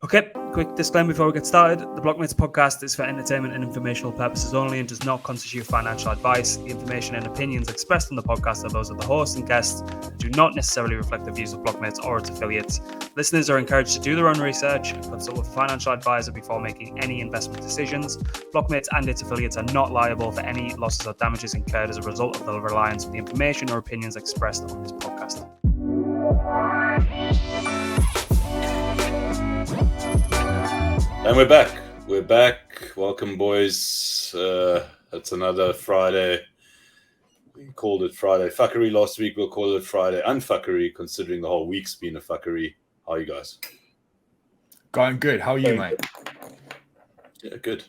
Okay, quick disclaimer before we get started. The Blockmates podcast is for entertainment and informational purposes only and does not constitute financial advice. The information and opinions expressed on the podcast are those of the host and guests and do not necessarily reflect the views of Blockmates or its affiliates. Listeners are encouraged to do their own research and consult with a financial advisor before making any investment decisions. Blockmates and its affiliates are not liable for any losses or damages incurred as a result of the reliance on the information or opinions expressed on this podcast. And we're back. We're back. Welcome, boys. It's another Friday. We called it Friday fuckery last week. We'll call it Friday unfuckery, considering the whole week's been a fuckery. How are you guys? Going good. How are you, mate? Yeah, good.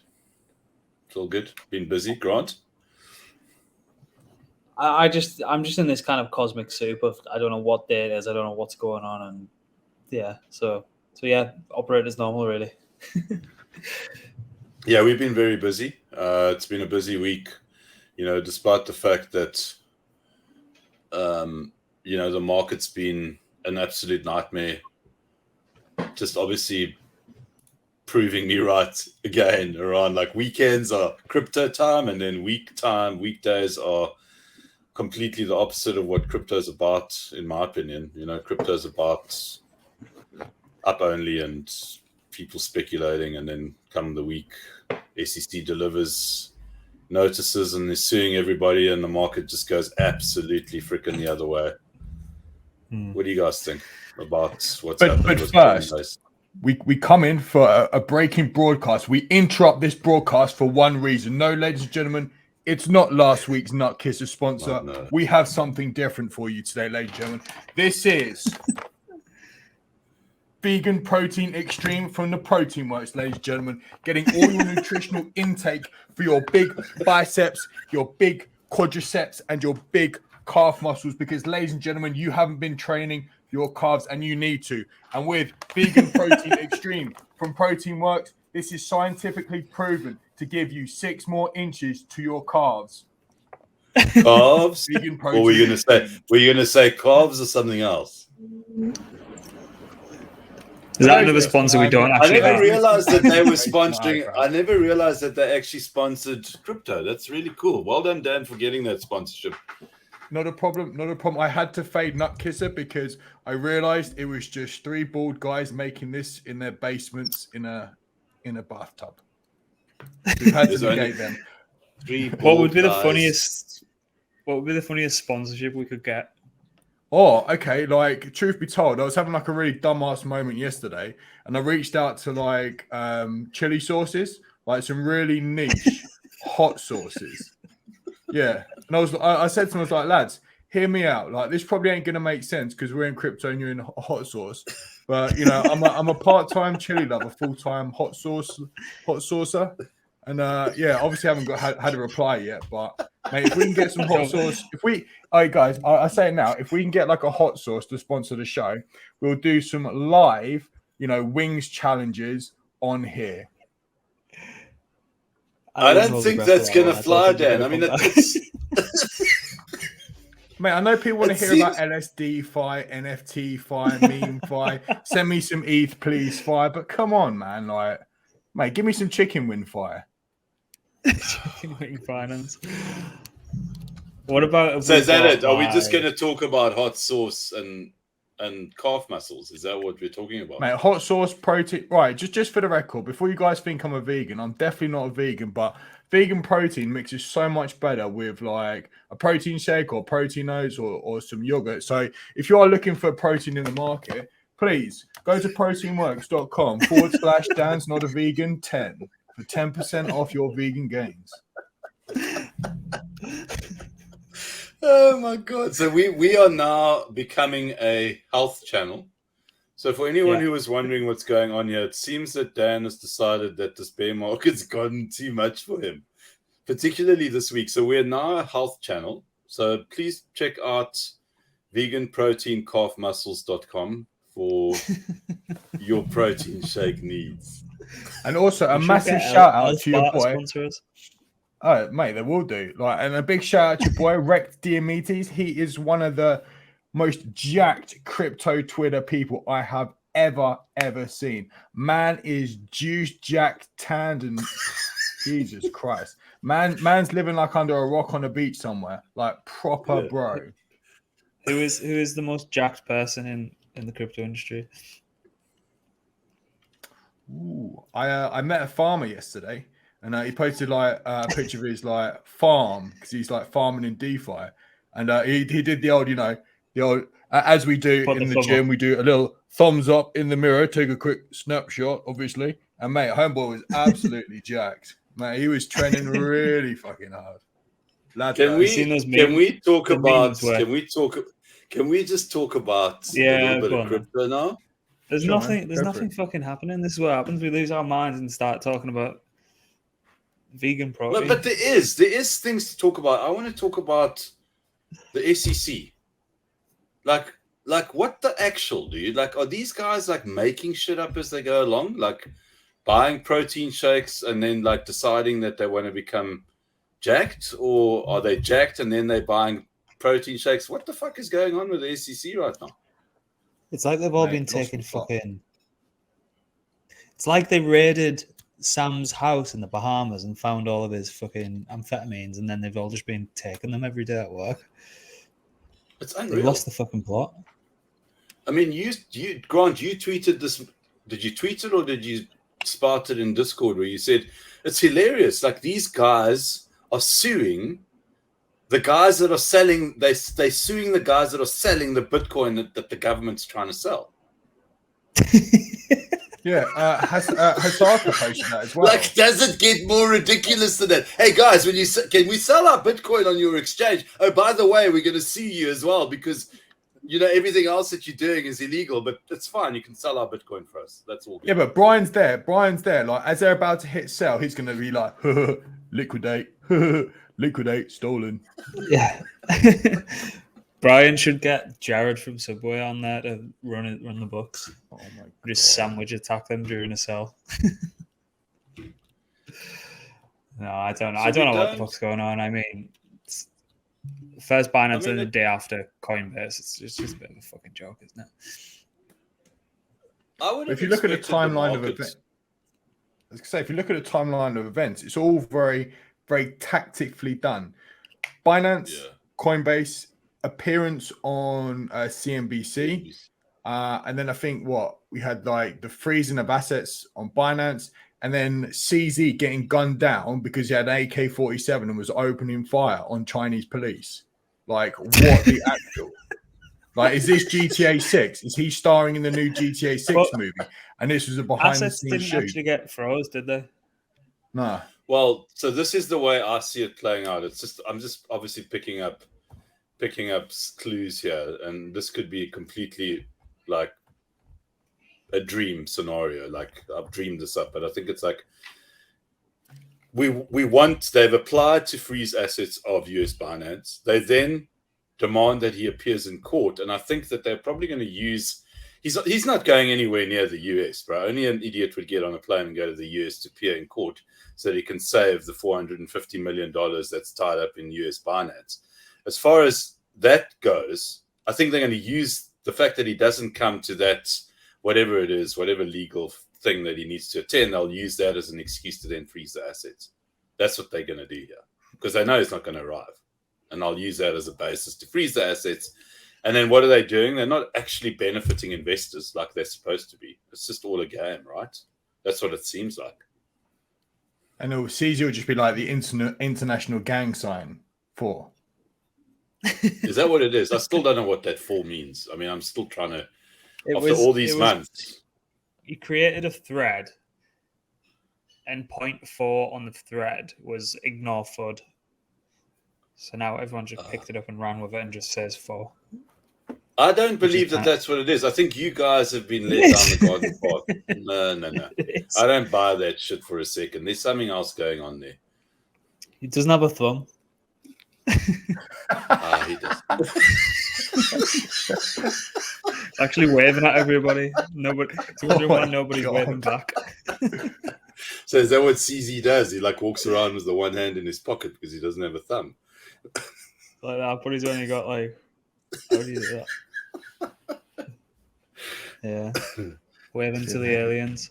It's all good. Been busy. Grant? I'm just in this kind of cosmic soup of I don't know what day it is. I don't know what's going on, and yeah. So yeah, operate as normal, really. Yeah, we've been very busy. It's been a busy week, despite the fact that, the market's been an absolute nightmare. Just obviously proving me right again around like weekends are crypto time, and then weekdays are completely the opposite of what crypto is about, in my opinion. Crypto is about up only and people speculating, and then come the week, SEC delivers notices and is suing everybody, and the market just goes absolutely freaking the other way. What do you guys think about what's happened? But first, we come in for a breaking broadcast. We interrupt this broadcast for one reason. No, ladies and gentlemen, it's not last week's Nut Kisser sponsor. No. We have something different for you today, ladies and gentlemen. This is Vegan Protein Extreme from the Protein Works, ladies and gentlemen. Getting all your nutritional intake for your big biceps, your big quadriceps, and your big calf muscles. Because, ladies and gentlemen, you haven't been training your calves and you need to. And with Vegan Protein Extreme from Protein Works, this is scientifically proven to give you 6 more inches to your calves. Calves? Vegan What were you going to say? Were you going to say calves or something else? Is that another sponsor we don't actually have? I never realized that they were sponsoring. I never realized that they actually sponsored crypto. That's really cool. Well done, Dan, for getting that sponsorship. Not a problem. Not a problem. I had to fade Nut Kisser because I realized it was just 3 bald guys making this in their basements in a bathtub. We've had to negate them. What would be the funniest sponsorship we could get? Oh, okay. Like, truth be told, I was having like a really dumbass moment yesterday, and I reached out to like chili sauces, like some really niche hot sauces. Yeah, and I said to them, I was like, lads, hear me out. Like, this probably ain't gonna make sense because we're in crypto and you're in hot sauce. But I'm a part-time chili lover, full-time hot saucer. And obviously I haven't had a reply yet. But mate, if we can get some hot sauce, all right, guys, I say it now. If we can get like a hot sauce to sponsor the show, we'll do some live, wings challenges on here. I don't think that's gonna fly, Dan. I mean, mate, I know people want to hear about LSD fi, NFT fi, meme fi. Send me some ETH, please, fi. But come on, man, like, mate, give me some chicken wing fi. Chicken wing finance. What about? So is that it? Are we just going to talk about hot sauce and calf muscles? Is that what we're talking about? Mate, hot sauce, protein. Right, just for the record, before you guys think I'm a vegan, I'm definitely not a vegan, but vegan protein mixes so much better with like a protein shake or protein oats or some yogurt. So if you are looking for protein in the market, please go to proteinworks.com/Dan's Not a Vegan 10 for 10% off your vegan gains. Oh my God. So we are now becoming a health channel. So for anyone who was wondering what's going on here, it seems that Dan has decided that this bear market's gotten too much for him, particularly this week. So we're now a health channel. So please check out veganproteincalfmuscles.com for your protein shake needs. And also a massive shout out to your boy. Oh, mate, they will do. Like, and a big shout out to your boy, Rect Diomedes. He is one of the most jacked crypto Twitter people I have ever seen. Man is juice jacked, tanned, and Jesus Christ. Man's living like under a rock on a beach somewhere. Like proper bro. Who is the most jacked person in the crypto industry? Ooh, I met a farmer yesterday, and he posted like a picture of his like farm because he's like farming in DeFi, and he did the old as we do Put in the the thumb gym, up. we do a little thumbs up in the mirror, take a quick snapshot, obviously. And mate, homeboy was absolutely jacked. Mate, he was training really fucking hard. Can we just talk about a little bit of crypto now? There's Sure, nothing. There's nothing fucking happening. This is what happens. We lose our minds and start talking about vegan protein. But there is things to talk about. I want to talk about the SEC. Like what the actual, dude? Like, are these guys like making shit up as they go along? Like buying protein shakes and then like deciding that they want to become jacked, or are they jacked and then they're buying protein shakes? What the fuck is going on with the SEC right now? It's like they've all been taking fucking. It's like they raided Sam's house in the Bahamas and found all of his fucking amphetamines, and then they've all just been taking them every day at work. It's unreal. They lost the fucking plot. I mean, Grant, you tweeted this. Did you tweet it or did you spark it in Discord where you said it's hilarious? Like these guys are suing the guys that are selling. They're suing the guys that are selling the Bitcoin that the government's trying to sell. Yeah, Hasaka posted that as well. Like, does it get more ridiculous than that? Hey guys, can we sell our Bitcoin on your exchange? Oh, by the way, we're going to sue you as well because everything else that you're doing is illegal. But it's fine. You can sell our Bitcoin for us. That's all good. Yeah, but Brian's there. Like as they're about to hit sell, he's going to be like, liquidate, liquidate, stolen. Yeah. Brian should get Jared from Subway on there to run the books. Oh my God. Just sandwich attack them during a sell. No, I don't know. I don't know what the fuck's going on. I mean, first Binance and the day after Coinbase. It's just a bit of a fucking joke, isn't it? If you look at the timeline of events, if you look at the timeline of events, it's all very, very tactically done. Binance, Coinbase, appearance on CNBC, and then I think we had like the freezing of assets on Binance, and then CZ getting gunned down because he had an AK-47 and was opening fire on Chinese police. Like, what the actual? Like, is this GTA 6? Is he starring in the new GTA 6 movie? And this was a behind-the-scenes assets shoot. didn't actually get froze, did they? No. Well, so this is the way I see it playing out. I'm just obviously picking up clues here, and this could be completely like a dream scenario. Like I've dreamed this up, but I think it's like they've applied to freeze assets of US Binance. They then demand that he appears in court, and I think that they're probably going to use. He's not going anywhere near the US, bro. Only an idiot would get on a plane and go to the US to appear in court so that he can save the $450 million that's tied up in US Binance. As far as that goes, I think they're going to use the fact that he doesn't come to that, whatever it is, whatever legal thing that he needs to attend, they'll use that as an excuse to then freeze the assets. That's what they're going to do here because they know he's not going to arrive. And I'll use that as a basis to freeze the assets. And then what are they doing? They're not actually benefiting investors like they're supposed to be. It's just all a game, right? That's what it seems like. And CZ will just be like the international gang sign for. Is that what it is? I still don't know what that for means. I mean, I'm still trying to, all these months. You created a thread, and point 4 on the thread was ignore FUD. So now everyone just picked it up and ran with it and just says 4. I don't believe that that's what it is. I think you guys have been led down the garden path. No. I don't buy that shit for a second. There's something else going on there. He doesn't have a thumb. He does. Actually waving at everybody. Nobody's waving back. So is that what CZ does? He like walks around with the one hand in his pocket because he doesn't have a thumb. Like that, but he's only got like. How do you do that? Yeah. Waving to the aliens.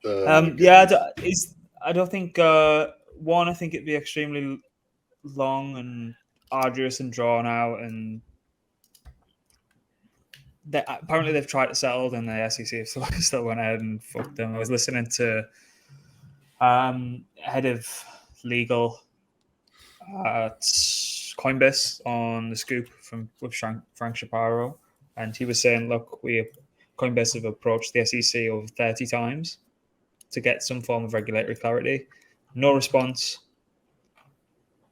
goodness. I don't think one. I think it'd be extremely long and arduous and drawn out, and apparently they've tried to settle, and the SEC still went ahead and fucked them. I was listening to head of legal at Coinbase on the Scoop with Frank Shapiro, and he was saying, "Look, Coinbase have approached the SEC over 30 times to get some form of regulatory clarity. No response.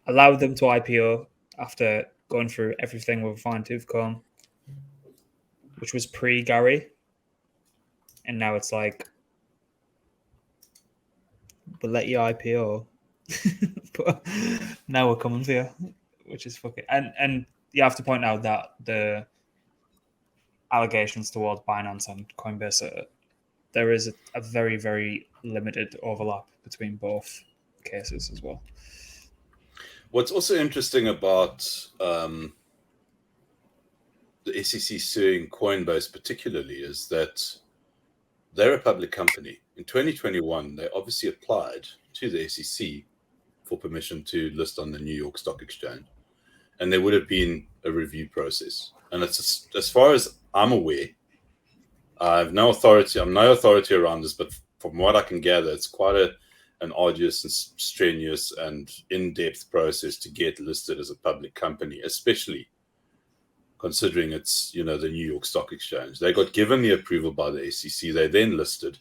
Allowed them to IPO after going through everything with a fine-tooth comb, which was pre-Gary. And now it's like, we'll let you IPO, but now we're coming for you," which is fucking... And you have to point out that the allegations towards Binance and Coinbase, there is a very, very limited overlap between both cases as well. What's also interesting about the SEC suing Coinbase particularly is that they're a public company. In 2021, they obviously applied to the SEC for permission to list on the New York Stock Exchange, and there would have been a review process. And it's as far as I'm aware, I have no authority. I'm no authority around this, but from what I can gather, it's quite an arduous and strenuous and in-depth process to get listed as a public company, especially considering it's, the New York Stock Exchange. They got given the approval by the SEC. They then listed.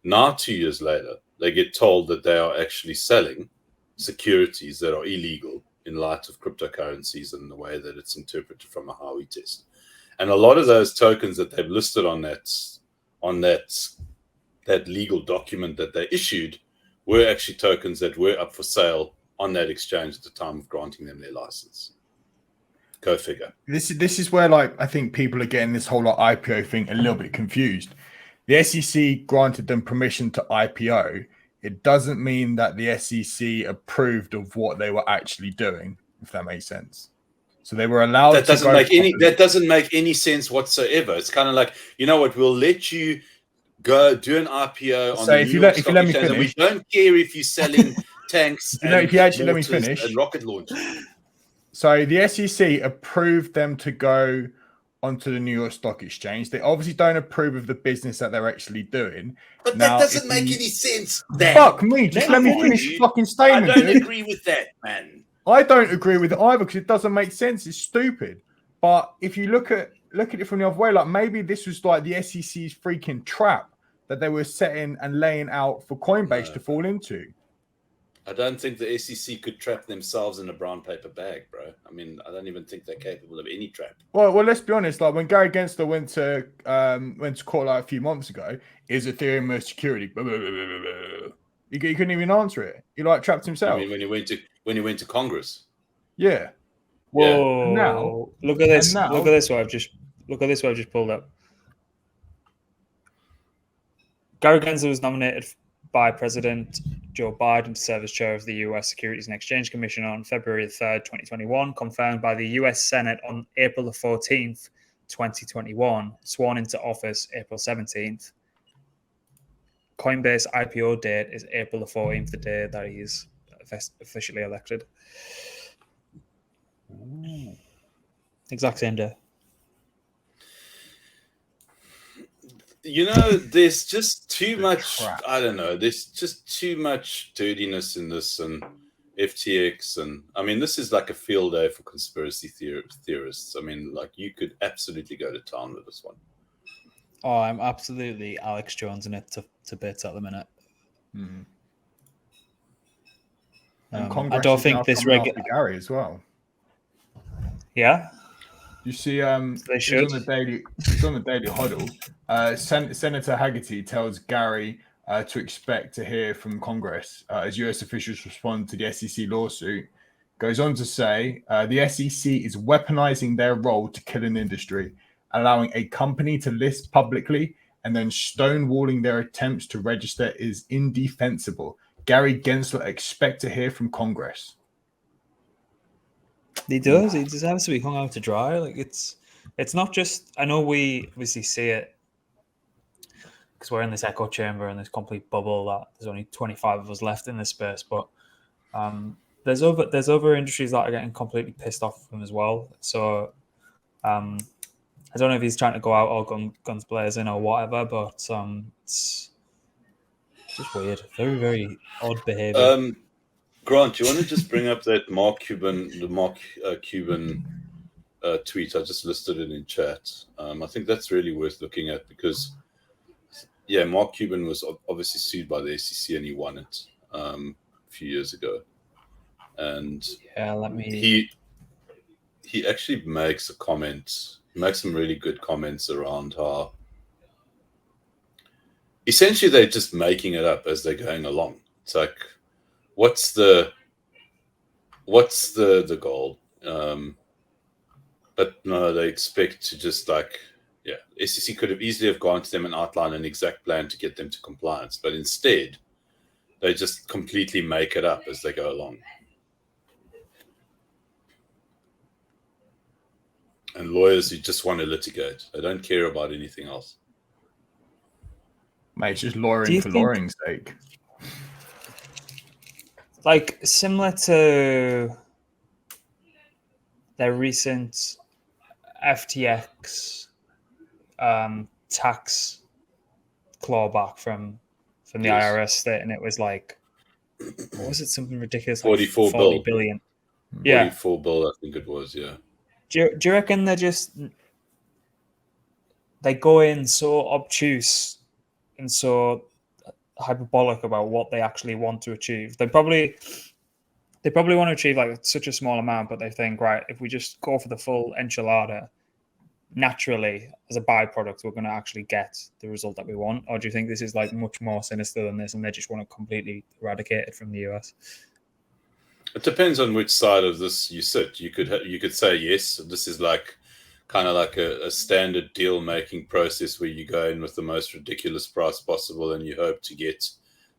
Now, 2 years later, they get told that they are actually selling securities that are illegal in light of cryptocurrencies and the way that it's interpreted from a Howey test. And a lot of those tokens that they've listed on that legal document that they issued were actually tokens that were up for sale on that exchange at the time of granting them their license. Go figure. This is where, I think people are getting this whole IPO thing a little bit confused. The SEC granted them permission to IPO. It doesn't mean that the SEC approved of what they were actually doing, if that makes sense. So they were allowed that doesn't make any sense whatsoever. It's kind of like, you know what, we'll let you go do an IPO on the New York Stock Exchange, and we don't care if you're selling tanks if you actually let me finish, and rocket launchers. So the SEC approved them to go onto the New York Stock Exchange. They obviously don't approve of the business that they're actually doing. But now, that doesn't make any sense. Fuck me, just let me finish your fucking statement. I don't agree with that, man. I don't agree with it either because it doesn't make sense. It's stupid. But if you look at it from the other way, maybe this was the SEC's freaking trap that they were setting and laying out for Coinbase to fall into. I don't think the SEC could trap themselves in a brown paper bag, bro. I mean, I don't even think they're capable of any trap. Well, let's be honest. When Gary Gensler went to court a few months ago, is Ethereum a security? He couldn't even answer it. He trapped himself. I mean, when he went to Congress. Yeah. Whoa! Yeah. Now look at this. Look at this. What I've just pulled up. Gary Gensler was nominated by President Joe Biden to serve as chair of the U.S. Securities and Exchange Commission on February 3rd, 2021, confirmed by the U.S. Senate on April the 14th, 2021, sworn into office April 17th. Coinbase IPO date is April the 14th, the day that he's officially elected. Exact same day. There's just too much. I don't know. There's just too much dirtiness in this and FTX, and I mean, this is like a field day for conspiracy theorists. I mean, you could absolutely go to town with this one. Oh, I'm absolutely Alex Jones in it to bits at the minute. Mm. I don't think this Gary as well. Yeah. You see, they should. It's on the daily huddle. Senator Haggerty tells Gary to expect to hear from Congress as U.S. officials respond to the SEC lawsuit. Goes on to say the SEC is weaponizing their role to kill an industry, allowing a company to list publicly and then stonewalling their attempts to register is indefensible. Gary Gensler expect to hear from Congress. He does. He deserves to be hung out to dry. It's not just. I know we obviously see it because we're in this echo chamber and this complete bubble that there's only 25 of us left in this space. But there's other industries that are getting completely pissed off with him as well. So I don't know if he's trying to go out all guns blazing or whatever, but it's just weird. Very, very odd behavior. Grant, do you want to just bring up that Mark Cuban tweet? I just listed it in chat. I think that's really worth looking at because, yeah, Mark Cuban was obviously sued by the SEC and he won it a few years ago. And he actually makes a comment. He makes some really good comments around how essentially they're just making it up as they're going along. It's like, what's the goal? But no, they expect to just SEC could have easily have gone to them and outlined an exact plan to get them to compliance, but instead they just completely make it up as they go along. And lawyers who just want to litigate, they don't care about anything else. Mate, it's just lawyering for lawyering sake. Like similar to their recent FTX tax clawback from the IRS state, and it was like, what was it? Something ridiculous, like 40 billion. Yeah, 44 bill, I think it was. Yeah. Do you reckon they go in so obtuse and so hyperbolic about what they actually want to achieve? They probably want to achieve like such a small amount, but they think, right, if we just go for the full enchilada, naturally as a byproduct we're going to actually get the result that we want? Or do you think this is like much more sinister than this and they just want to completely eradicate it from the US? It depends on which side of this you sit. You could say yes, this is like kind of like a standard deal making process where you go in with the most ridiculous price possible and you hope to get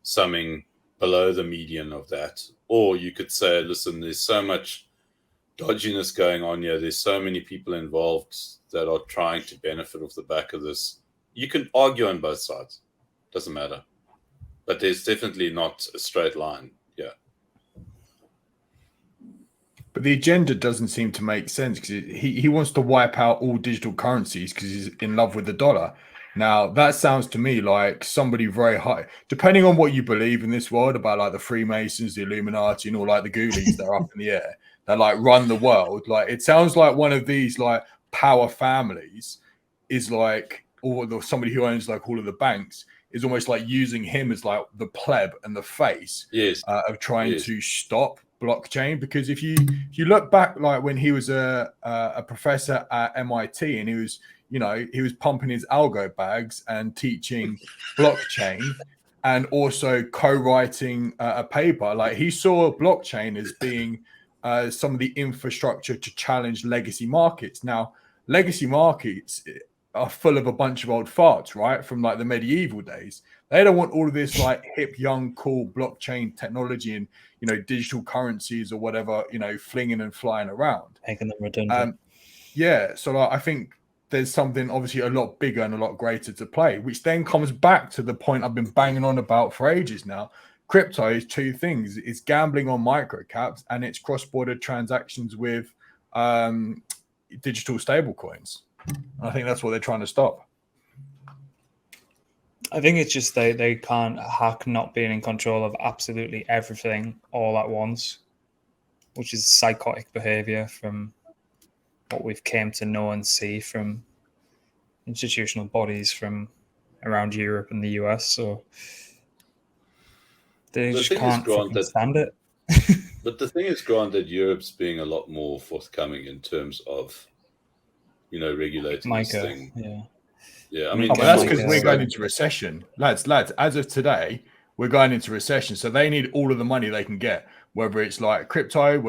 something below the median of that. Or you could say, listen, there's so much dodginess going on here. There's so many people involved that are trying to benefit off the back of this. You can argue on both sides. Doesn't matter. But there's definitely not a straight line. Yeah. But the agenda doesn't seem to make sense because he wants to wipe out all digital currencies because he's in love with the dollar. Now, that sounds to me like somebody very high, depending on what you believe in this world about like the Freemasons, the Illuminati, and all like the Ghoulies that are up in the air that like run the world. Like it sounds like one of these like power families is like, or somebody who owns like all of the banks is almost like using him as like the pleb and the face of trying to stop blockchain. Because if you look back, like when he was a professor at MIT and he was pumping his algo bags and teaching blockchain and also co-writing a paper, like he saw blockchain as being some of the infrastructure to challenge legacy markets. Now, legacy markets are full of a bunch of old farts, right? From like the medieval days. They don't want all of this like hip, young, cool blockchain technology and, digital currencies or whatever, flinging and flying around. Making them redundant. So like, I think there's something obviously a lot bigger and a lot greater to play, which then comes back to the point I've been banging on about for ages now. Crypto is two things. It's gambling on microcaps and it's cross-border transactions with digital stablecoins. I think that's what they're trying to stop. I think it's just they can't hack not being in control of absolutely everything all at once, which is psychotic behavior from what we've came to know and see from institutional bodies from around Europe and the US. So they just can't stand it. But the thing is, Grant, that Europe's being a lot more forthcoming in terms of regulating this thing. Yeah, I mean, but that's because we're going into recession, lads. As of today, we're going into recession, so they need all of the money they can get. Whether it's like crypto,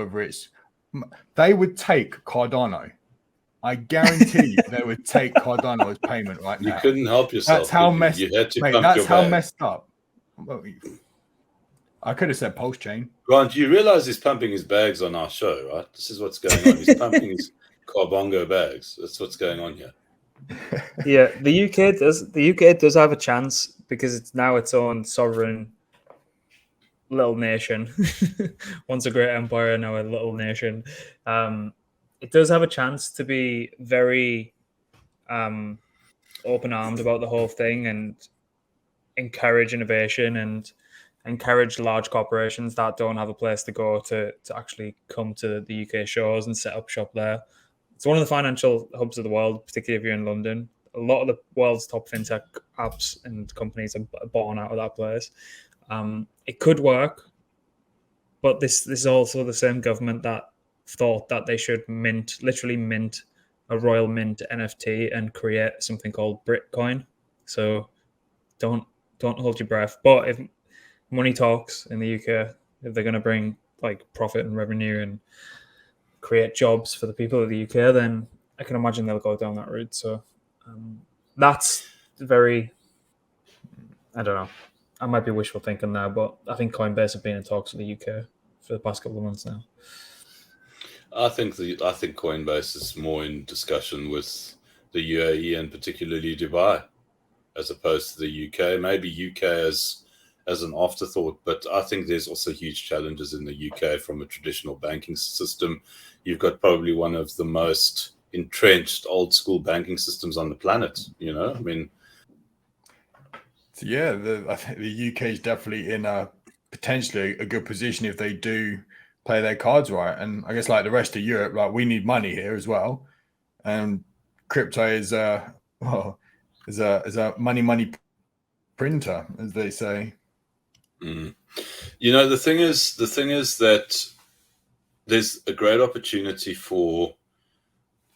they would take Cardano. I guarantee you, they would take Cardano as payment right now. You couldn't help yourself. That's how messed. You had to mate, that's how messed up. I could have said post chain. Grant, you realize he's pumping his bags on our show, right? This is what's going on. He's pumping his Carbongo bags. That's what's going on here. Yeah, the UK does. The UK does have a chance because it's now its own sovereign little nation. Once a great empire, now a little nation. It does have a chance to be very open-armed about the whole thing and encourage innovation and encourage large corporations that don't have a place to go to actually come to the UK shores and set up shop there. It's one of the financial hubs of the world, particularly if you're in London. A lot of the world's top fintech apps and companies are born out of that place. It could work, but this is also the same government that thought that they should literally mint a royal mint NFT and create something called Bitcoin. So don't hold your breath. But if money talks in the UK, if they're going to bring like profit and revenue and create jobs for the people of the UK, then I can imagine they'll go down that route. So that's very, I don't know. I might be wishful thinking now, but I think Coinbase have been in talks with the UK for the past couple of months now. I think Coinbase is more in discussion with the UAE and particularly Dubai, as opposed to the UK. Maybe UK as an afterthought, but I think there's also huge challenges in the UK from a traditional banking system. You've got probably one of the most entrenched old school banking systems on the planet. You know, I mean, so yeah, I think the UK is definitely in a potentially a good position if they do play their cards right. And I guess like the rest of Europe, like we need money here as well, and crypto is a money printer, as they say. You know, the thing is that there's a great opportunity for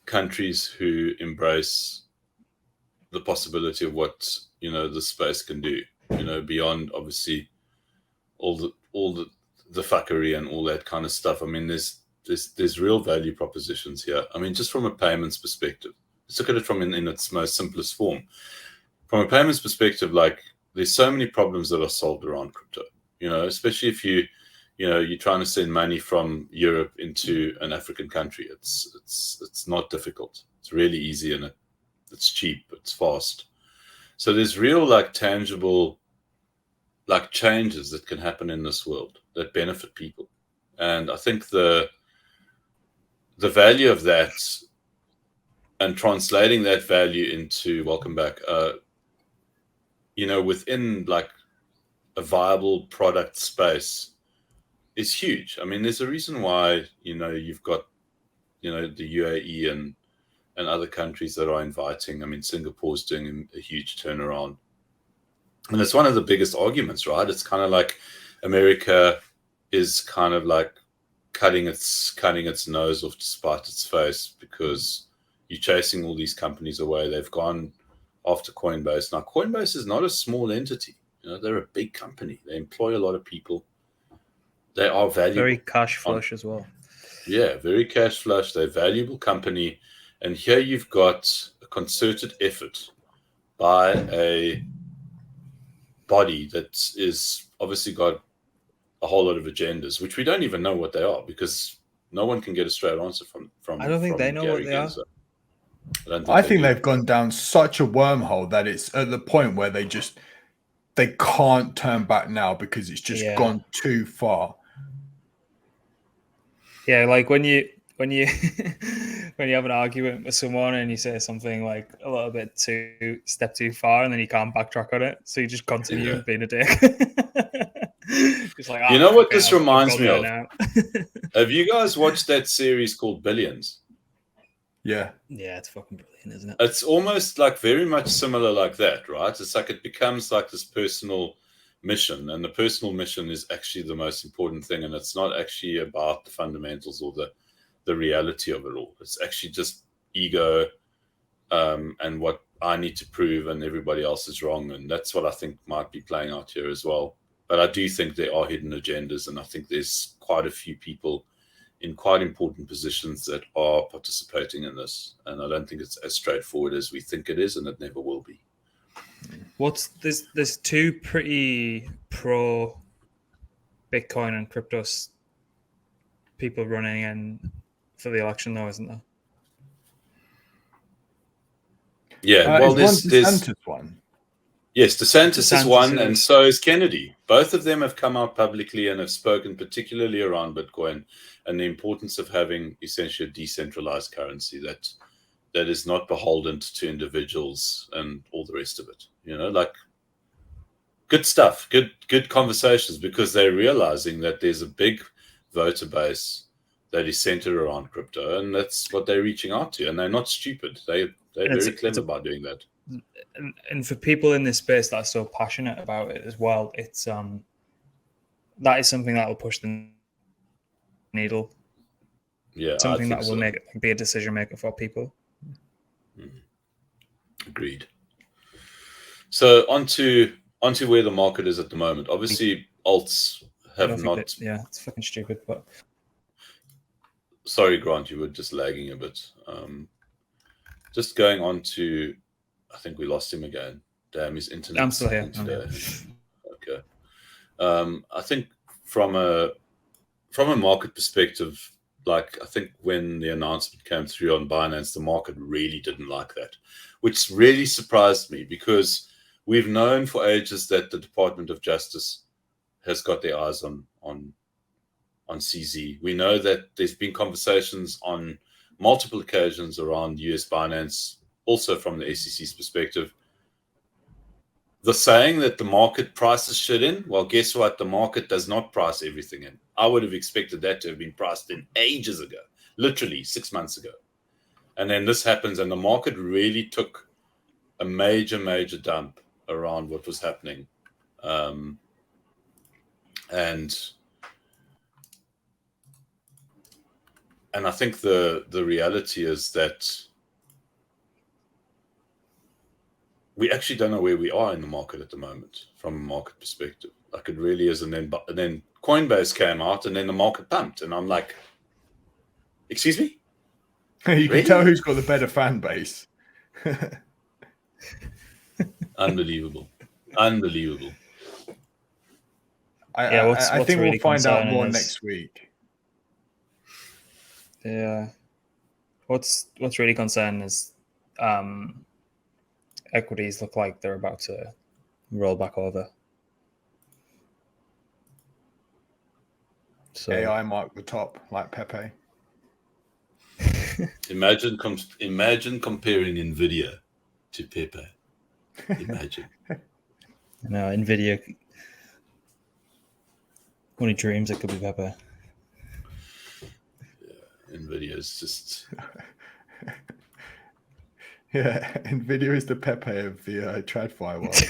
countries who embrace the possibility of what, you know, the space can do, you know, beyond obviously all the fuckery and all that kind of stuff. I mean, there's real value propositions here. I mean, just from a payments perspective, let's look at it from in its most simplest form. From a payments perspective, like there's so many problems that are solved around crypto, you know, especially if you're trying to send money from Europe into an African country. It's not difficult. It's really easy and it's cheap. It's fast. So there's real like tangible like changes that can happen in this world that benefit people. And I think the value of that and translating that value into you know, within like a viable product space is huge. I mean, there's a reason why, you know, you've got, you know, the UAE and other countries that are inviting. I mean, Singapore's doing a huge turnaround. And it's one of the biggest arguments, right? It's kind of like America is kind of like cutting its nose off to spite its face because you're chasing all these companies away. They've gone after Coinbase. Now, Coinbase is not a small entity. You know, they're a big company. They employ a lot of people. They are valuable. Very cash flush as well. Yeah, very cash flush. They're a valuable company. And here you've got a concerted effort by a body that is obviously got a whole lot of agendas, which we don't even know what they are because no one can get a straight answer from I don't think they know Gary what they are. Gensler. I think they've gone down such a wormhole that it's at the point where they can't turn back now because it's just gone too far. Yeah, like when you when you have an argument with someone and you say something like a little bit step too far and then you can't backtrack on it, so you just continue being a dick. Just like, you know what this reminds me of? Now. Have you guys watched that series called Billions? Yeah, it's fucking brilliant, isn't it? It's almost like very much similar like that, right? It's like it becomes like this personal mission, and the personal mission is actually the most important thing, and it's not actually about the fundamentals or the reality of it all. It's actually just ego and what I need to prove, and everybody else is wrong, and that's what I think might be playing out here as well. But I do think there are hidden agendas, and I think there's quite a few people in quite important positions that are participating in this, and I don't think it's as straightforward as we think it is, and it never will be. There's two pretty pro Bitcoin and crypto people running in for the election, though, isn't there? Yeah, well, is there's DeSantis one. yes, DeSantis is one, and is. so is Kennedy. Both of them have come out publicly and have spoken particularly around Bitcoin and the importance of having essentially a decentralized currency that is not beholden to individuals and all the rest of it. You know, like good stuff, good conversations, because they're realizing that there's a big voter base that is centered around crypto, and that's what they're reaching out to. And they're not stupid. They're very clever about doing that. And for people in this space that are so passionate about it as well, it's that is something that will push the needle. Yeah, something that will so. be a decision maker for people. Agreed. So onto where the market is at the moment. Obviously, alts have not. It's fucking stupid. But sorry, Grant, you were just lagging a bit. Just going on to, I think we lost him again. Damn, his internet. I'm still here. Today. Okay. I think from a market perspective, like I think when the announcement came through on Binance, the market really didn't like that, which really surprised me, because we've known for ages that the Department of Justice has got their eyes on CZ. We know that there's been conversations on multiple occasions around US Binance, also from the SEC's perspective. The saying that the market prices shit in, well, guess what? The market does not price everything in. I would have expected that to have been priced in ages ago, literally 6 months ago. And then this happens, and the market really took a major, major dump around what was happening. And I think the reality is that we actually don't know where we are in the market at the moment from a market perspective. Like it really is. And then Coinbase came out, and then the market pumped. And I'm like, excuse me? You can tell who's got the better fan base. Unbelievable. I think really we'll find out more is, next week. Yeah. What's really concerning is equities look like they're about to roll back over. So AI mark the top like Pepe. Imagine comparing Nvidia to Pepe. Imagine. No, Nvidia only dreams it could be Pepe. Yeah, Nvidia is just. Yeah, Nvidia is the Pepe of the TradFi world.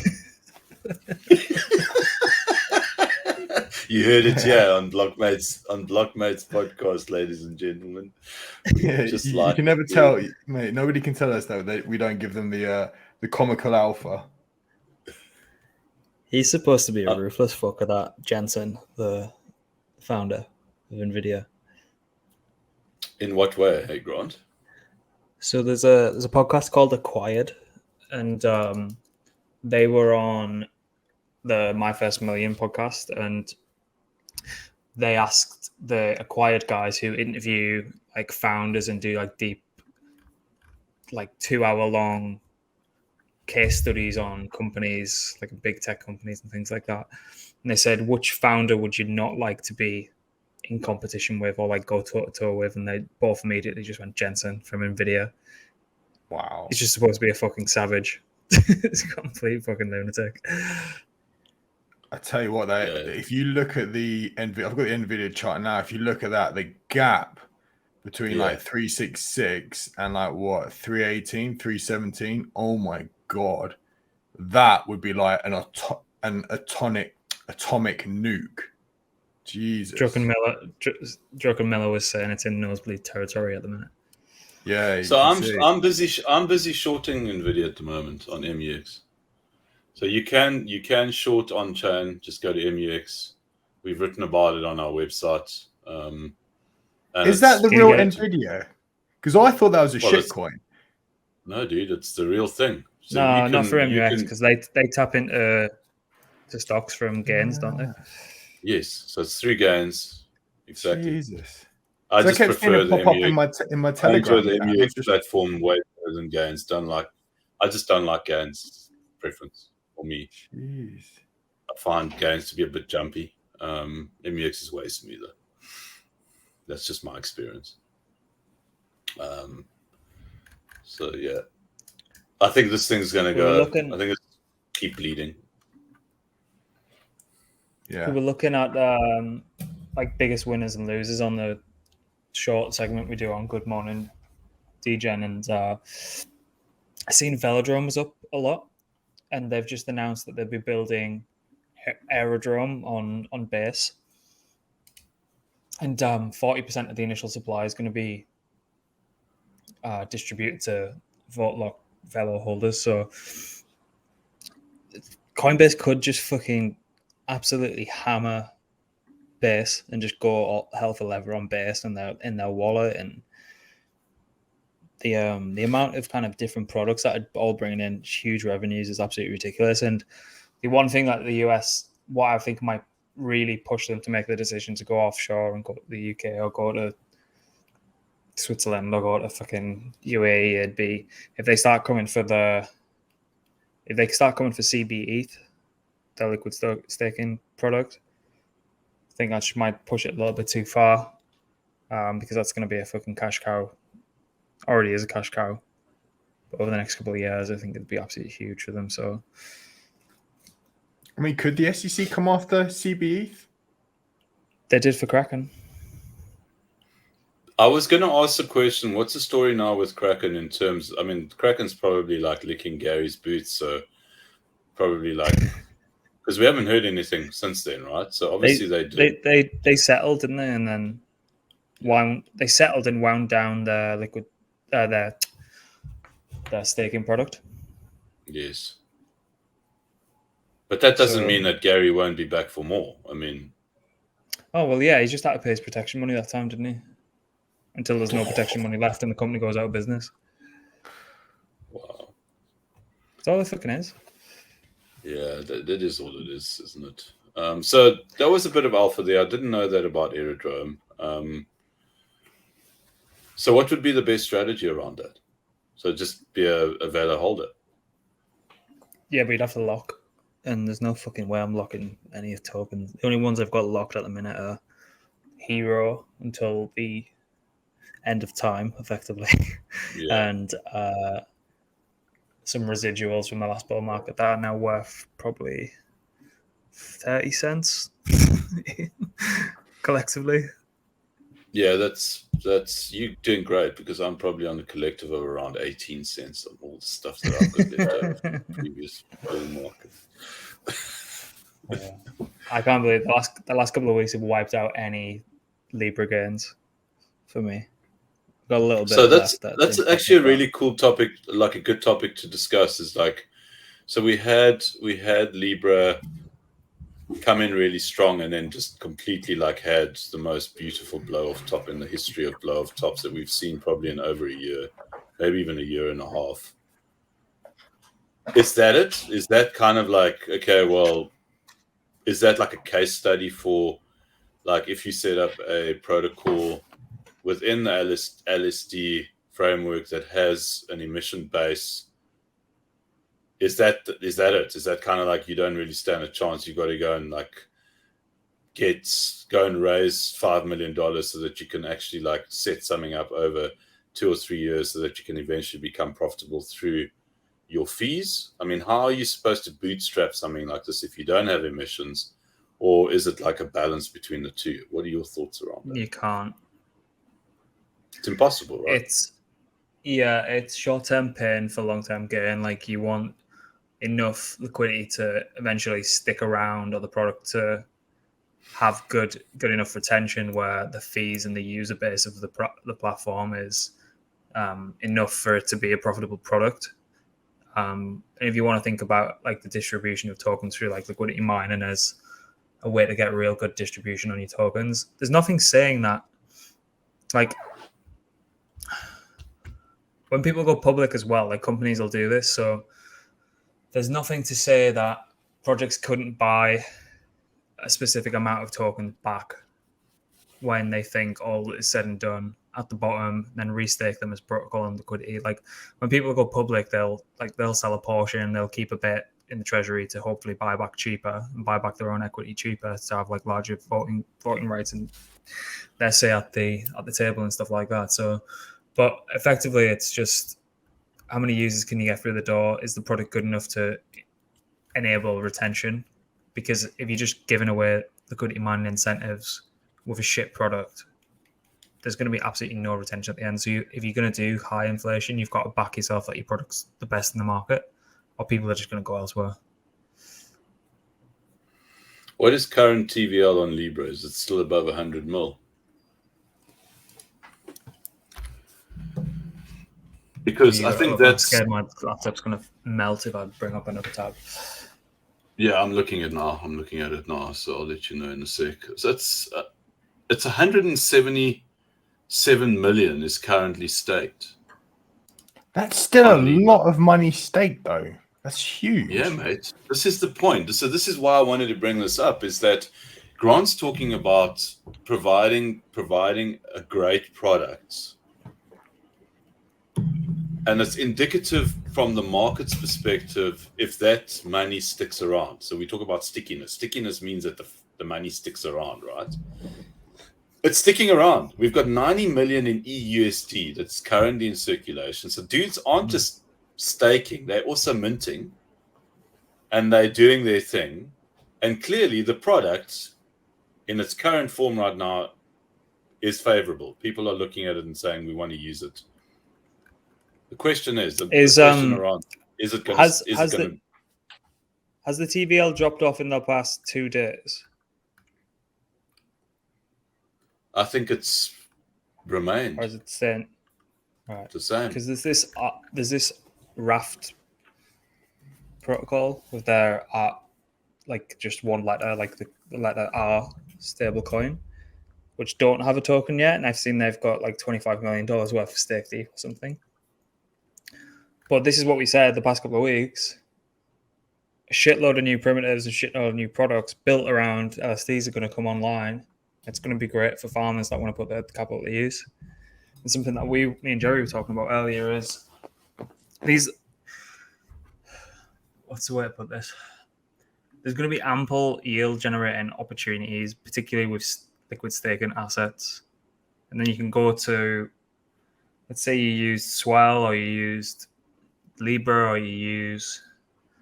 You heard it, yeah, on Blockmate's podcast, ladies and gentlemen. Yeah, you can never tell, mate. Nobody can tell us though that we don't give them the comical alpha. He's supposed to be a ruthless fucker, that Jensen, the founder of Nvidia. In what way, hey Grant? So there's a podcast called Acquired, and they were on the My First Million podcast, and they asked the Acquired guys who interview like founders and do like deep, like 2-hour long case studies on companies, like big tech companies and things like that. And they said, which founder would you not like to be in competition with or like go toe to toe with? And they both immediately just went Jensen from Nvidia. Wow. He's just supposed to be a fucking savage. It's a complete fucking lunatic. I tell you what, if you look at the NVIDIA, I've got the NVIDIA chart now. If you look at that, the gap between like 366 and like what 318, 317. Oh my god, that would be like an atomic nuke. Jesus. Drucken Miller was saying it's in nosebleed territory at the minute. Yeah. So I'm busy shorting Nvidia at the moment on MUX. So you can short on chain. Just go to MUX. We've written about it on our website. Is that the real Nvidia? Because I thought that was a shit coin. No, dude, it's the real thing. So no, not for MUX, because they tap into stocks from gains, don't they? Yes, so it's 3 gains. Exactly. Jesus. I prefer the pop up in my Telegram. the MUX platform way better than gains. Don't like I just don't like gains preference for me. Jeez. I find gains to be a bit jumpy. MUX is way smoother. That's just my experience. So yeah, I think this thing's gonna go. I think it's keep bleeding. Yeah, we were looking at like biggest winners and losers on the short segment we do on Good Morning DGen, and I seen Velodrome was up a lot, and they've just announced that they'll be building Aerodrome on base, and 40% of the initial supply is going to be distributed to Vault Lock Velo holders. So Coinbase could just fucking absolutely hammer base and just go all hell for leather on base in their wallet, and the amount of kind of different products that are all bringing in huge revenues is absolutely ridiculous. And the one thing that the US, what I think might really push them to make the decision to go offshore and go to the UK or go to Switzerland or go to fucking UAE, it'd be if they start coming for CB ETH, the liquid staking product. I think that might push it a little bit too far, because that's going to be a fucking cash cow. Already is a cash cow, but over the next couple of years, I think it'd be absolutely huge for them. So, I mean, could the SEC come after CB ETH? They did for Kraken. I was going to ask the question, what's the story now with Kraken in terms, I mean, Kraken's probably like licking Gary's boots, so probably like, because we haven't heard anything since then, right? So obviously they settled, didn't they? And then they settled and wound down their liquid, their staking product. Yes. But that doesn't mean that Gary won't be back for more. I mean. Oh, well, yeah, he's just had to pay his protection money that time, didn't he? Until there's no protection money left and the company goes out of business. Wow. That's all it fucking is. Yeah, that is all it is, isn't it? So that was a bit of alpha there. I didn't know that about Aerodrome. So what would be the best strategy around that? So just be a Velo holder? Yeah, but you'd have to lock. And there's no fucking way I'm locking any of tokens. The only ones I've got locked at the minute are Hero until the end of time, effectively. Yeah. And some residuals from the last bull market that are now worth probably 30 cents collectively. Yeah, that's you doing great, because I'm probably on the collective of around 18 cents on all the stuff that I've got left over from the previous bull market. Yeah. I can't believe the last couple of weeks have wiped out any Lybra gains for me. Got a little bit. So that's actually a really cool topic, like a good topic to discuss. Is like, so we had Lybra come in really strong and then just completely like had the most beautiful blow off top in the history of blow off tops that we've seen probably in over a year, maybe even a year and a half. Is that it? Is that kind of like, okay, well, is that like a case study for, like, if you set up a protocol within the LSD framework that has an emission base, is that it? Is that kind of like you don't really stand a chance? You got to go and like go and raise $5 million so that you can actually like set something up over 2 or 3 years so that you can eventually become profitable through your fees? I mean, how are you supposed to bootstrap something like this if you don't have emissions? Or is it like a balance between the two? What are your thoughts around that? You can't. It's impossible, right? It's short-term pain for long-term gain. Like, you want enough liquidity to eventually stick around, or the product to have good enough retention where the fees and the user base of the platform is enough for it to be a profitable product. And if you want to think about like the distribution of tokens through like liquidity mining as a way to get real good distribution on your tokens, there's nothing saying that, like, when people go public as well, like companies will do this. So there's nothing to say that projects couldn't buy a specific amount of tokens back when they think all is said and done at the bottom, then restake them as protocol and liquidity. Like when people go public, they'll sell a portion, they'll keep a bit in the treasury to hopefully buy back cheaper and buy back their own equity cheaper to have like larger voting rights and their say at the table and stuff like that. So, but effectively, it's just how many users can you get through the door? Is the product good enough to enable retention? Because if you're just giving away liquidity mining incentives with a shit product, there's going to be absolutely no retention at the end. So if you're going to do high inflation, you've got to back yourself that your product's the best in the market, or people are just going to go elsewhere. What is current TVL on Lybra? Is it still above 100 mil? Because I think I'm scared my laptop's going to melt if I bring up another tab. Yeah, I'm looking at it now, so I'll let you know in a sec. So it's 177 million is currently staked. That's still a lot of money staked, though. That's huge. Yeah, mate. This is the point. So this is why I wanted to bring this up, is that Grant's talking about providing a great product. And it's indicative from the market's perspective if that money sticks around. So we talk about stickiness. Stickiness means that the money sticks around, right? It's sticking around. We've got 90 million in EUSD that's currently in circulation. So dudes aren't just staking, they're also minting. And they're doing their thing. And clearly the product in its current form right now is favorable. People are looking at it and saying we want to use it. The question is, the question around, is it going to... Has the TVL dropped off in the past 2 days? I think it's remained. Or is it staying? Right. The same. Because there's this Raft protocol with their like just one letter, like the letter R stable coin, which don't have a token yet, and I've seen they've got like $25 million worth of staked ETH or something. But this is what we said the past couple of weeks. A shitload of new primitives and shitload of new products built around LSDs are going to come online. It's going to be great for farmers that want to put their capital to use. And something that me and Jerry were talking about earlier is these... What's the way to put this? There's going to be ample yield generating opportunities, particularly with liquid staking assets. And then you can go to, let's say you used Swell or you used Lybra or you use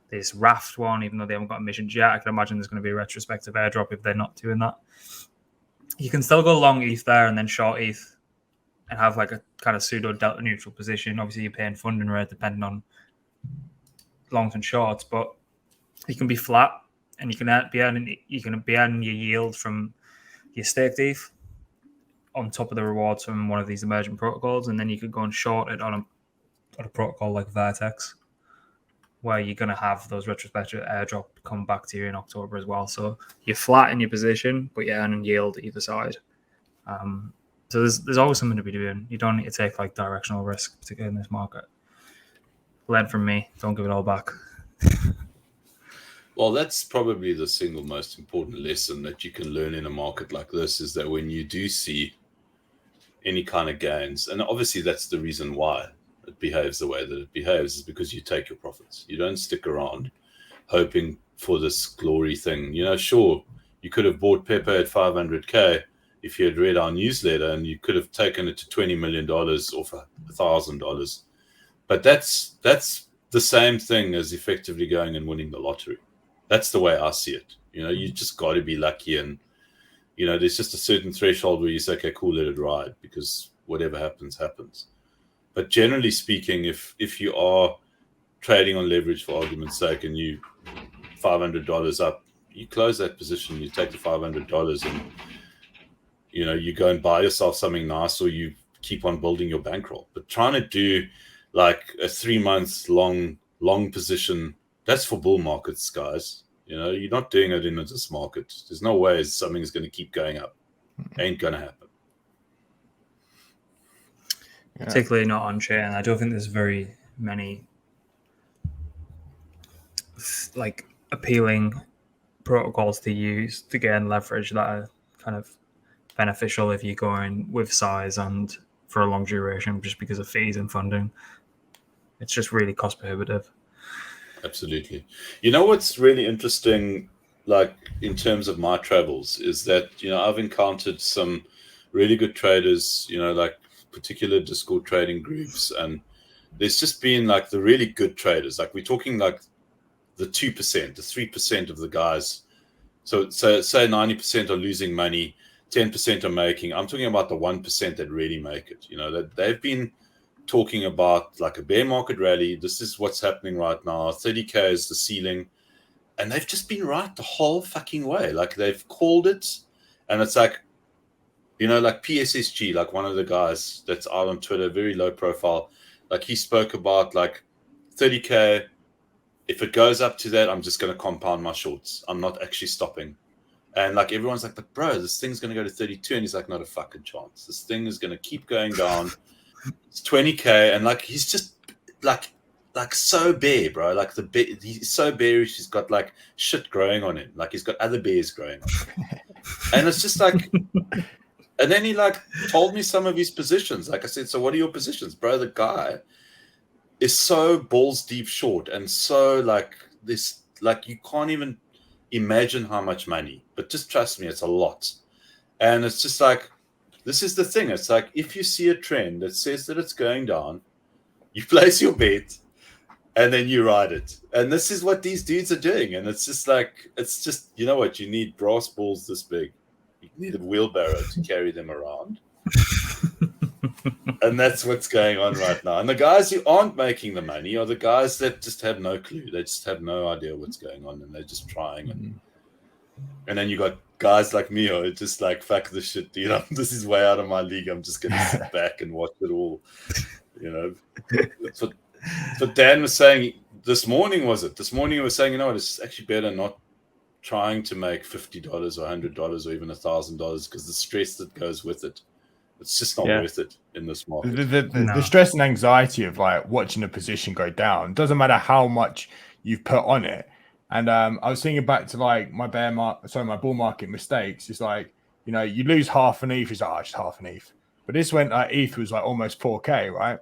this Raft one, even though they haven't got emissions yet. I can imagine there's going to be a retrospective airdrop if they're not doing that. You can still go long ETH there and then short ETH and have like a kind of pseudo delta neutral position. Obviously, you're paying funding rate depending on longs and shorts, but you can be flat and you can be earning your yield from your staked ETH on top of the rewards from one of these emerging protocols, and then you could go and short it on a protocol like Vertex, where you're going to have those retrospective airdrop come back to you in October as well. So you're flat in your position, but you're earning yield either side. So there's always something to be doing. You don't need to take like directional risk, particularly in this market. Learn from me. Don't give it all back. Well, that's probably the single most important lesson that you can learn in a market like this, is that when you do see any kind of gains, and obviously that's the reason why it behaves the way that it behaves, is because you take your profits. You don't stick around hoping for this glory thing. You know, sure, you could have bought Pepe at 500K if you had read our newsletter, and you could have taken it to $20 million off $1,000. But that's the same thing as effectively going and winning the lottery. That's the way I see it. You know, you just got to be lucky, and you know, there's just a certain threshold where you say, okay, cool, let it ride, because whatever happens, happens. But generally speaking, if you are trading on leverage, for argument's sake, and you $500 up, you close that position, you take the $500, and you know, you go and buy yourself something nice, or you keep on building your bankroll. But trying to do like a 3 months long position, that's for bull markets, guys. You know, you're not doing it in this market. There's no way something is going to keep going up. Ain't going to happen. Yeah. Particularly not on chain. I don't think there's very many like appealing protocols to use to gain leverage that are kind of beneficial if you're going with size and for a long duration just because of fees and funding. It's just really cost prohibitive. Absolutely. You know what's really interesting, like in terms of my travels, is that, I've encountered some really good traders, like particular Discord trading groups, and there's just been like the really good traders. Like we're talking like the 2%, the 3% of the guys. So say 90% are losing money, 10% are making. I'm talking about the 1% that really make it. That they've been talking about like a bear market rally. This is what's happening right now. 30K is the ceiling. And they've just been right the whole fucking way. Like they've called it. And it's like, like PSSG, like one of the guys that's out on Twitter, very low profile. Like he spoke about like 30K. If it goes up to that, I'm just going to compound my shorts. I'm not actually stopping. And like everyone's like, but bro, this thing's going to go to 32. And he's like, not a fucking chance. This thing is going to keep going down. It's 20K, and like he's just like so bare, bro. Like he's so bearish. He's got like shit growing on him. Like he's got other bears growing on him. And it's just like, and then he like told me some of his positions. Like I said, so what are your positions, bro? The guy is so balls deep short, and so like this, like you can't even imagine how much money. But just trust me, it's a lot. And it's just like, this is the thing. It's like if you see a trend that says that it's going down, you place your bet and then you ride it. And this is what these dudes are doing. And it's just like, you know what? You need brass balls this big. You need a wheelbarrow to carry them around. And that's what's going on right now. And the guys who aren't making the money are the guys that just have no clue. They just have no idea what's going on, and they're just trying. And then you got guys like me who are just like, fuck this shit, dude. This is way out of my league. I'm just going to sit back and watch it all. That's what Dan was saying this morning, was it? This morning he was saying, it's actually better not trying to make $50 or $100 or even $1,000 because the stress that goes with it, it's just not worth it in this market. The stress and anxiety of like watching a position go down, doesn't matter how much you've put on it. And I was thinking back to like my my bull market mistakes. It's like, you lose half an ETH. It's like, just half an ETH. But this went ETH was like almost 4K, right?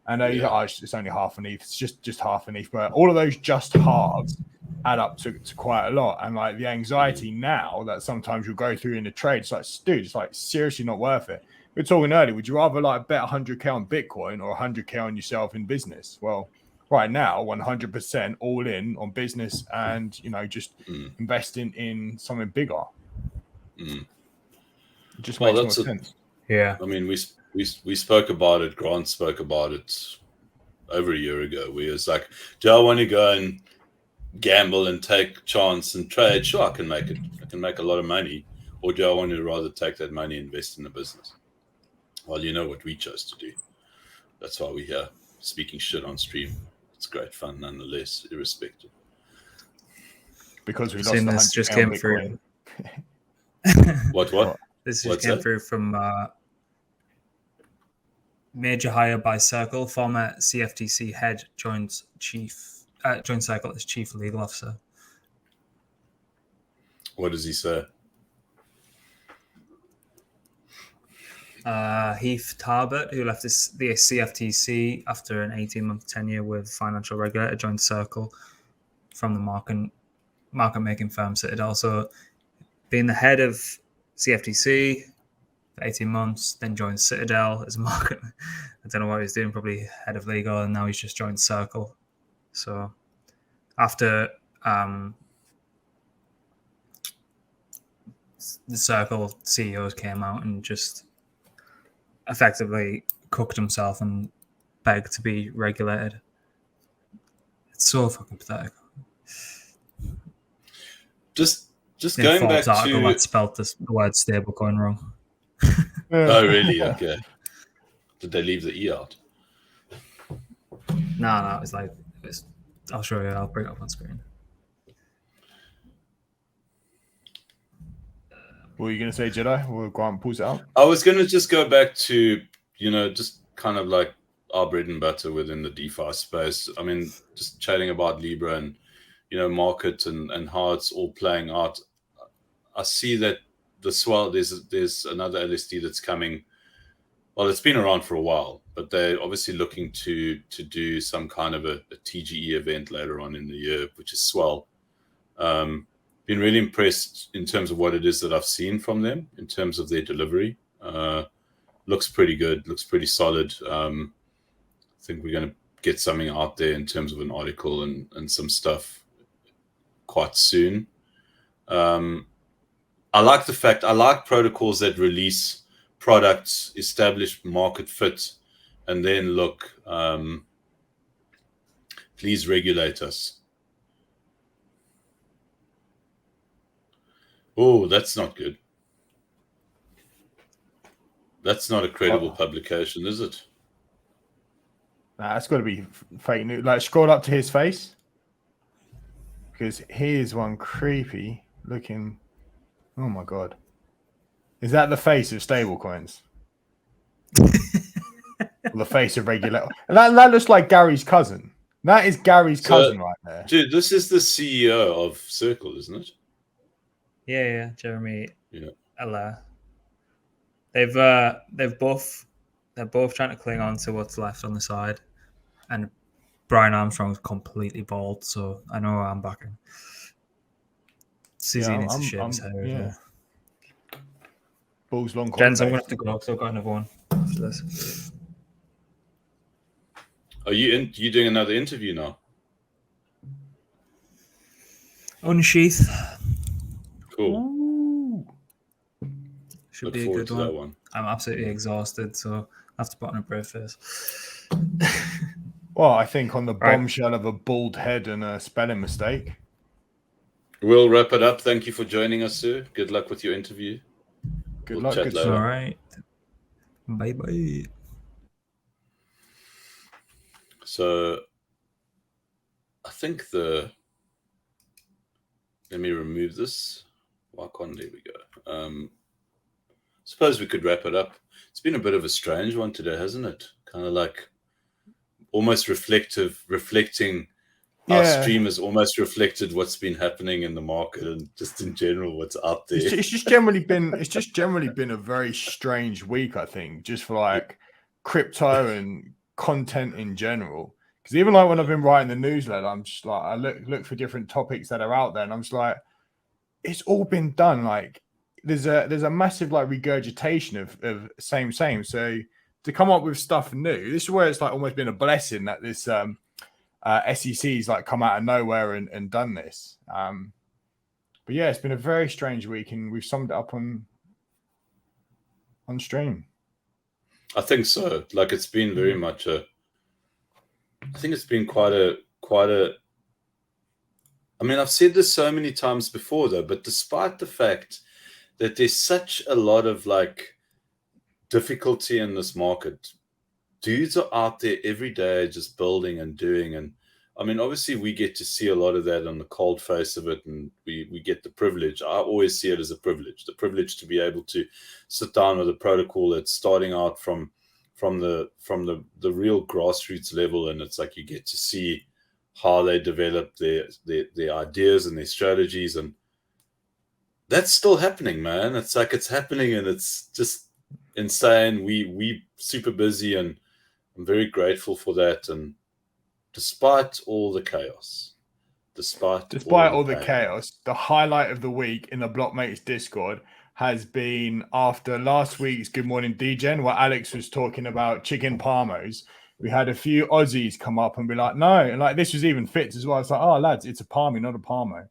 And it's only half an ETH. It's just half an ETH. But all of those just halves add up to quite a lot. And like the anxiety now that sometimes you'll go through in the trade, it's like, dude, it's like seriously not worth it. We were talking earlier, would you rather like bet 100K on Bitcoin or 100K on yourself in business? Well, right now, 100% all in on business and, just investing in something bigger. It just makes more sense. Yeah. I mean, we spoke about it. Grant spoke about it over a year ago. We was like, do I want to go and gamble and take chance and trade? Sure, I can make it. I can make a lot of money. Or do I want to rather take that money and invest in a business? Well, you know what we chose to do. That's why we're here speaking shit on stream. It's great fun nonetheless, irrespective. Because we lost this just came through. What? This just came through from major hire by Circle. Former CFTC head joins Circle as chief legal officer. What does he say? Heath Tarbert, who left the CFTC after an 18-month tenure with financial regulator, joined Circle from the market-making firm Citadel. So being the head of CFTC for 18 months, then joined Citadel as a market. I don't know what he's doing, probably head of legal, and now he's just joined Circle. So after the Circle CEOs came out and just effectively cooked himself and begged to be regulated. It's so fucking pathetic. Just going back to article that spelled the word stablecoin wrong. Oh really? Okay. Did they leave the E out? No, it's like I'll show you. I'll bring it up on screen. What were you going to say, Jedi? We'll go and pulls it out. I was going to just go back to, just kind of like our bread and butter within the DeFi space. I mean, just chatting about Lybra and, market and how it's all playing out. I see that the swell, there's another LSD that's coming. Well, it's been around for a while, but they're obviously looking to do some kind of a TGE event later on in the year, which is swell. Been really impressed in terms of what it is that I've seen from them in terms of their delivery. Looks pretty good, looks pretty solid. I think we're going to get something out there in terms of an article and some stuff quite soon. I like the fact, I like protocols that release products, establish market fit, and then look, please regulate us. Oh, that's not good. That's not a credible publication, is it? Nah, that's got to be fake news. Like, scroll up to his face, because here's one creepy looking. Oh my god, is that the face of stablecoins? The face of regulator. That looks like Gary's cousin. That is Gary's cousin right there. Dude, this is the CEO of Circle, isn't it? Yeah, Jeremy. Yeah. Ella. They're both trying to cling on to what's left on the side, and Brian Armstrong's completely bald, so I know I'm backing. Susie needs to shave his hair as well. Balls long. Jens, I'm gonna have to go because I've got another one after this. Are you doing another interview now? Unsheath. Cool. Ooh. Should Look be a forward good to one. that one. I'm absolutely exhausted, so I have to put on a brave face. Well, I think on the bombshell of a bald head and a spelling mistake. We'll wrap it up. Thank you for joining us, sir. Good luck with your interview. Good luck. Good later. All right. Bye. So I think let me remove this. Why can't, there we go. Suppose we could wrap it up. It's been a bit of a strange one today, hasn't it? Kind of like almost reflecting our stream has almost reflected what's been happening in the market and just in general what's out there. It's just generally been a very strange week, I think, just for like crypto and content in general. Because even like when I've been writing the newsletter, I'm just like, I look for different topics that are out there, and I'm just like, it's all been done. Like there's a massive like regurgitation of same. So to come up with stuff new, this is where it's like almost been a blessing that this SEC's like come out of nowhere and done this. But yeah, it's been a very strange week, and we've summed it up on stream. I think so. Like it's been very much I think it's been quite a I mean, I've said this so many times before though, but despite the fact that there's such a lot of like difficulty in this market, dudes are out there every day just building and doing. And I mean, obviously we get to see a lot of that on the cold face of it, and we get the privilege. I always see it as a privilege, the privilege to be able to sit down with a protocol that's starting out from the real grassroots level, and it's like you get to see how they develop their ideas and their strategies, and that's still happening, man. It's like it's happening, and it's just insane. We super busy, and I'm very grateful for that. And despite all the chaos, despite all the chaos, the highlight of the week in the Blockmates Discord has been after last week's Good Morning DGen, where Alex was talking about chicken parmos. We had a few Aussies come up and be like, no, and like this was even Fitz as well. It's like, oh lads, it's a palmy, not a parmo.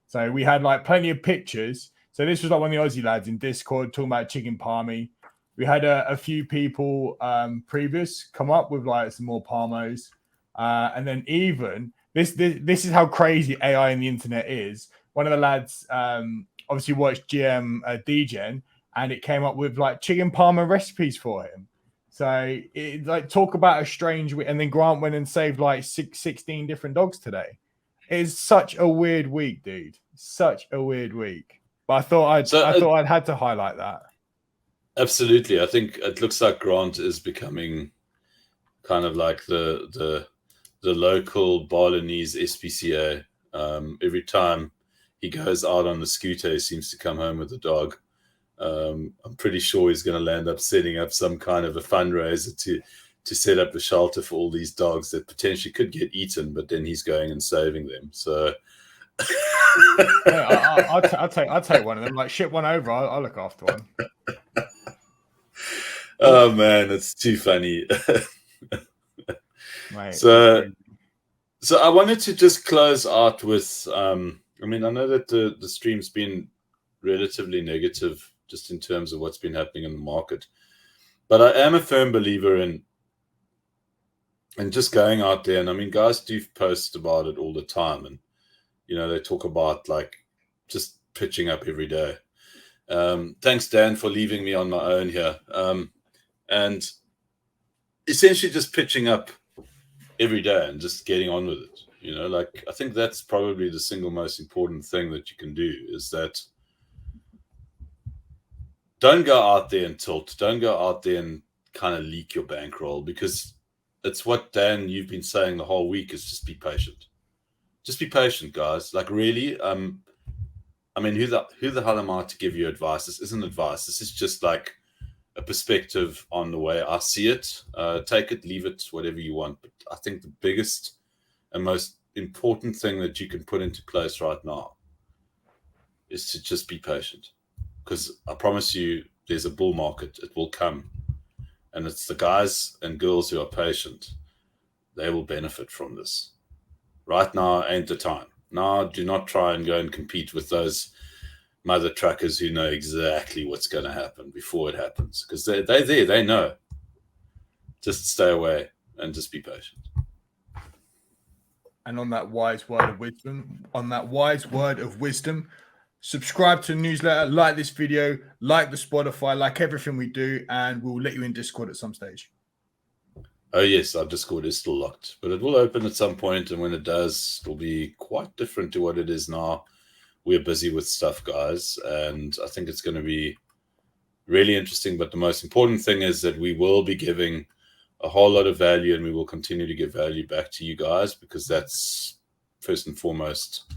So we had like plenty of pictures. So this was like one of the Aussie lads in Discord talking about chicken palmy. We had a few people previous come up with like some more palmos. And then even this is how crazy AI and the internet is. One of the lads obviously watched GM DGen, and it came up with like chicken parma recipes for him. So it like talk about a strange week, and then Grant went and saved like 16 different dogs today. It is such a weird week, dude. Such a weird week. But I thought I'd had to highlight that. Absolutely. I think it looks like Grant is becoming kind of like the local Balinese SPCA. Every time he goes out on the scooter, he seems to come home with a dog. I'm pretty sure he's going to land up setting up some kind of a fundraiser to set up a shelter for all these dogs that potentially could get eaten, but then he's going and saving them. So I'll take one of them. Like, ship one over. I'll look after one. Oh man, it's too funny. Mate, So I wanted to just close out with, I mean, I know that the stream's been relatively negative just in terms of what's been happening in the market, but I am a firm believer in just going out there. And I mean, guys do post about it all the time, and they talk about like just pitching up every day. Thanks, Dan, for leaving me on my own here. And essentially just pitching up every day and just getting on with it. Like, I think that's probably the single most important thing that you can do, is that don't go out there and tilt. Don't go out there and kind of leak your bankroll, because it's what, Dan, you've been saying the whole week, is just be patient. Just be patient, guys. Like, really, I mean, who the hell am I to give you advice? This isn't advice. This is just like a perspective on the way I see it. Take it, leave it, whatever you want. But I think the biggest and most important thing that you can put into place right now is to just be patient. Because I promise you, there's a bull market. It will come. And it's the guys and girls who are patient. They will benefit from this. Right now ain't the time. Now, do not try and go and compete with those mother truckers who know exactly what's going to happen before it happens, because they're there, they know. Just stay away and just be patient. And on that wise word of wisdom, subscribe to the newsletter, like this video, like the Spotify, like everything we do, and we'll let you in Discord at some stage. Oh yes, our Discord is still locked, but it will open at some point, and when it does, it'll be quite different to what it is now. We're busy with stuff, guys, and I think it's going to be really interesting. But the most important thing is that we will be giving a whole lot of value, and we will continue to give value back to you guys, because that's first and foremost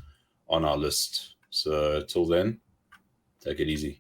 on our list. So till then, take it easy.